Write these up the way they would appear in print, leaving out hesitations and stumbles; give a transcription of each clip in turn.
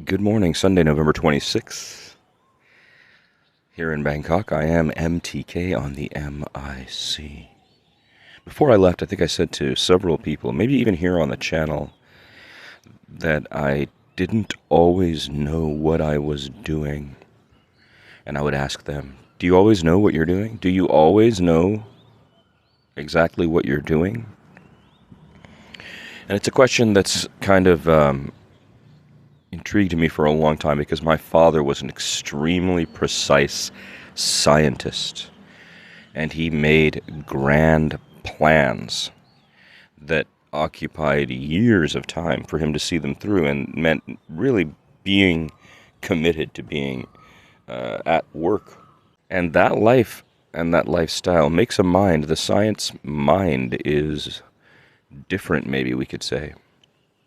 Good morning, Sunday, November 26th. Here in Bangkok, I am MTK on the MIC. Before I left, I think I said to several people, maybe even here on the channel, that I didn't always know what I was doing. And I would ask them, do you always know what you're doing? Do you always know exactly what you're doing? And it's a question that's kind of intrigued me for a long time because my father was an extremely precise scientist, and he made grand plans that occupied years of time for him to see them through, and meant really being committed to being at work. And that life and that lifestyle makes a mind. The science mind is different, maybe we could say.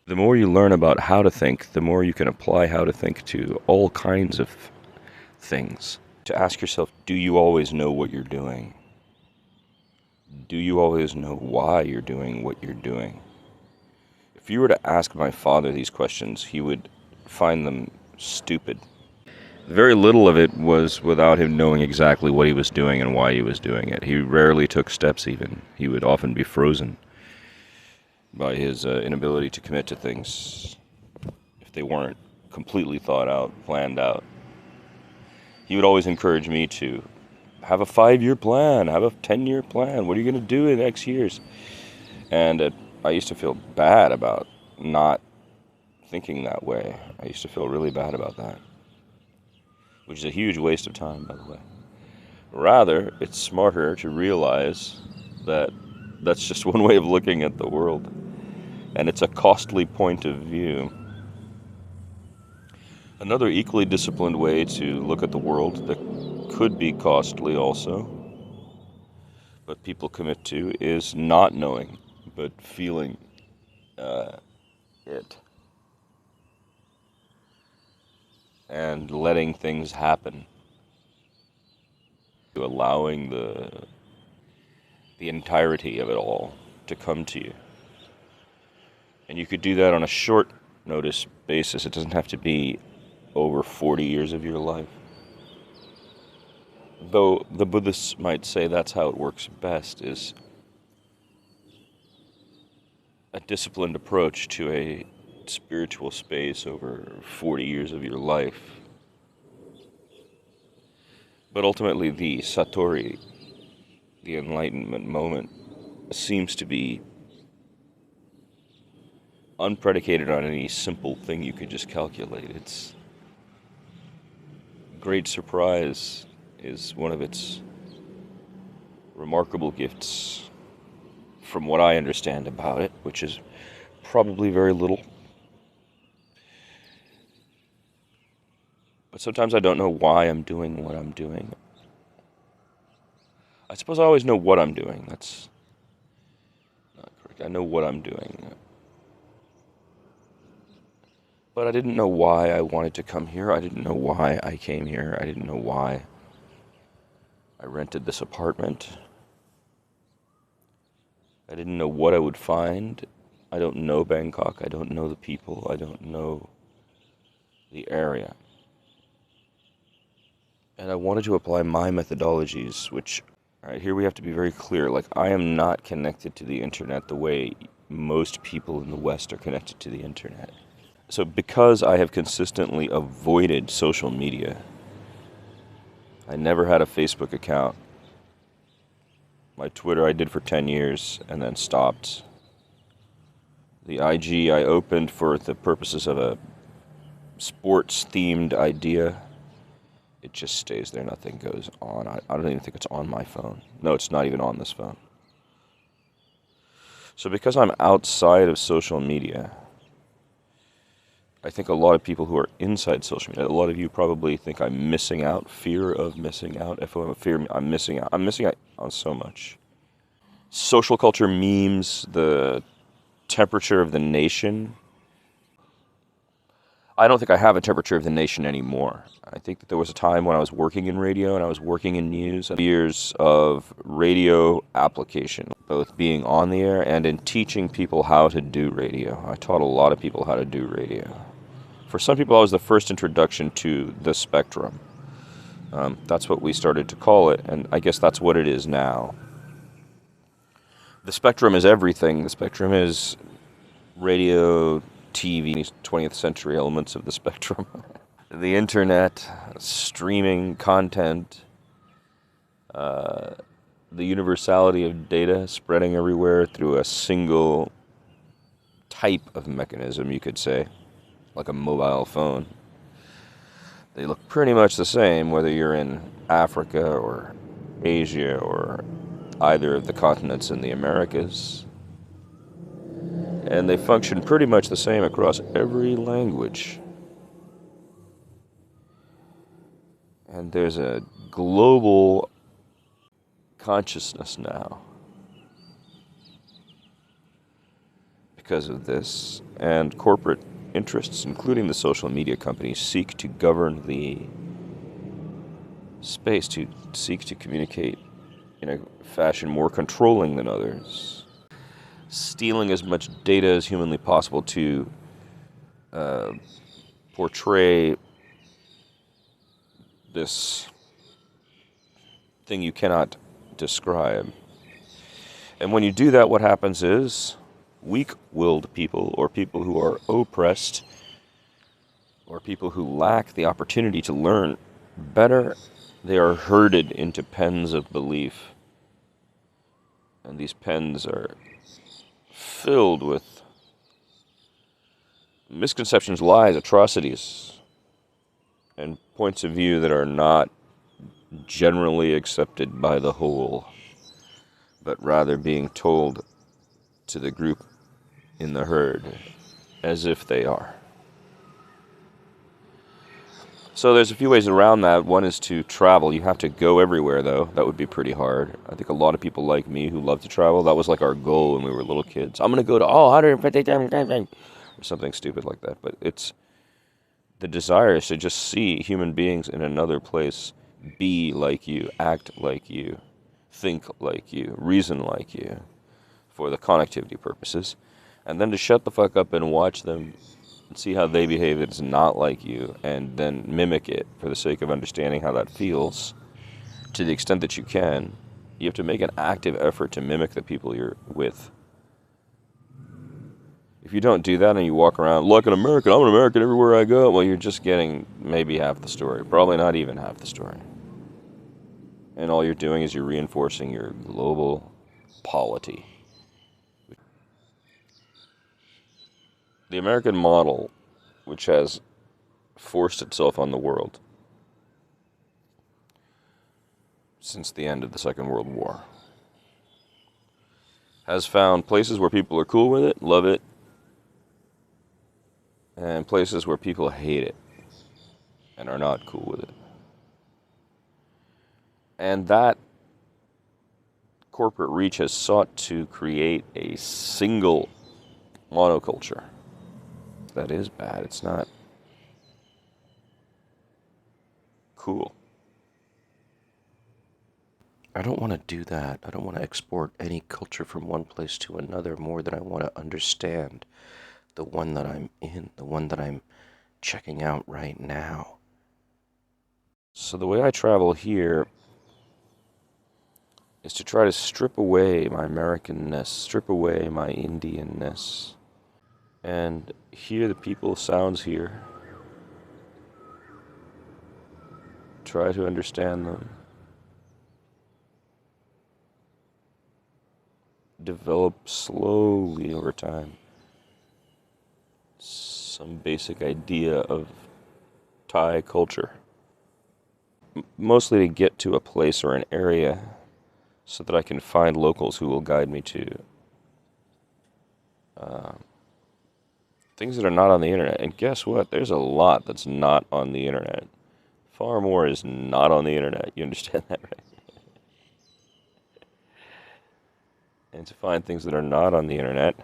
The more you learn about how to think, the more you can apply how to think to all kinds of things. To ask yourself, do you always know what you're doing? Do you always know why you're doing what you're doing? If you were to ask my father these questions, he would find them stupid. Very little of it was without him knowing exactly what he was doing and why he was doing it. He rarely took steps even. He would often be frozen by his inability to commit to things if they weren't completely thought out, planned out. He would always encourage me to have a 5-year plan, have a 10-year plan. What are you going to do in X years? And I used to feel bad about not thinking that way. I used to feel really bad about that, which is a huge waste of time, by the way. Rather, it's smarter to realize that that's just one way of looking at the world, and it's a costly point of view. Another equally disciplined way to look at the world that could be costly also, but people commit to, is not knowing, but feeling it. And letting things happen. Allowing the entirety of it all to come to you. And you could do that on a short notice basis. It doesn't have to be over 40 years of your life. Though the Buddhists might say that's how it works best, is a disciplined approach to a spiritual space over 40 years of your life. But ultimately the Satori, the enlightenment moment, seems to be unpredicated on any simple thing you could just calculate. It's great surprise is one of its remarkable gifts, from what I understand about it, which is probably very little. But sometimes I don't know why I'm doing what I'm doing. I suppose I always know what I'm doing. That's not correct. I know what I'm doing. But I didn't know why I wanted to come here. I didn't know why I came here. I didn't know why I rented this apartment. I didn't know what I would find. I don't know Bangkok. I don't know the people. I don't know the area. And I wanted to apply my methodologies, which, all right, here we have to be very clear. Like, I am not connected to the internet the way most people in the West are connected to the internet. So because I have consistently avoided social media, I never had a Facebook account. My Twitter I did for 10 years and then stopped. The IG I opened for the purposes of a sports-themed idea. It just stays there. Nothing goes on. I don't even think it's on my phone. No, it's not even on this phone. So because I'm outside of social media, I think a lot of people who are inside social media, a lot of you probably think I'm missing out, fear of missing out. If I'm fear, I'm missing out. I'm missing out on so much. Social culture memes, the temperature of the nation. I don't think I have a temperature of the nation anymore. I think that there was a time when I was working in radio and I was working in news, and years of radio application, both being on the air and in teaching people how to do radio. I taught a lot of people how to do radio. For some people, that was the first introduction to the spectrum. That's what we started to call it, and I guess that's what it is now. The spectrum is everything. The spectrum is radio, TV, 20th century elements of the spectrum. The internet, streaming content, the universality of data spreading everywhere through a single type of mechanism, you could say, like a mobile phone. They look pretty much the same whether you're in Africa or Asia or either of the continents in the Americas. And they function pretty much the same across every language. And there's a global consciousness now because of this, and corporate interests, including the social media companies, seek to govern the space, to seek to communicate in a fashion more controlling than others, stealing as much data as humanly possible to portray this thing you cannot describe. And when you do that, what happens is weak-willed people, or people who are oppressed, or people who lack the opportunity to learn better, they are herded into pens of belief. And these pens are filled with misconceptions, lies, atrocities, and points of view that are not generally accepted by the whole, but rather being told to the group in the herd as if they are. So there's a few ways around that. One is to travel. You have to go everywhere, though. That would be pretty hard. I think a lot of people like me who love to travel, that was like our goal when we were little kids. I'm going to go to all 150 or something stupid like that. But it's the desire is to just see human beings in another place be like you, act like you, think like you, reason like you, for the connectivity purposes, and then to shut the fuck up and watch them and see how they behave that's not like you, and then mimic it for the sake of understanding how that feels to the extent that you can. You have to make an active effort to mimic the people you're with. If you don't do that and you walk around, look, an American, I'm an American everywhere I go, well, you're just getting maybe half the story, probably not even half the story. And all you're doing is you're reinforcing your global polity. The American model, which has forced itself on the world since the end of the Second World War, has found places where people are cool with it, love it, and places where people hate it and are not cool with it. And that corporate reach has sought to create a single monoculture. That is bad. It's not cool. I don't want to do that. I don't want to export any culture from one place to another more than I want to understand the one that I'm in, the one that I'm checking out right now. So the way I travel here is to try to strip away my Americanness, strip away my Indianness, and hear the people's sounds here. Try to understand them. Develop slowly over time some basic idea of Thai culture. Mostly to get to a place or an area so that I can find locals who will guide me to things that are not on the internet. And guess what? There's a lot that's not on the internet. Far more is not on the internet. You understand that, right? And to find things that are not on the internet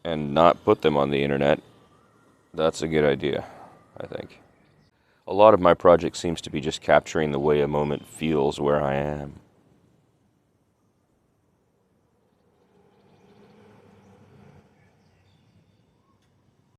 and not put them on the internet, that's a good idea, I think. A lot of my project seems to be just capturing the way a moment feels where I am.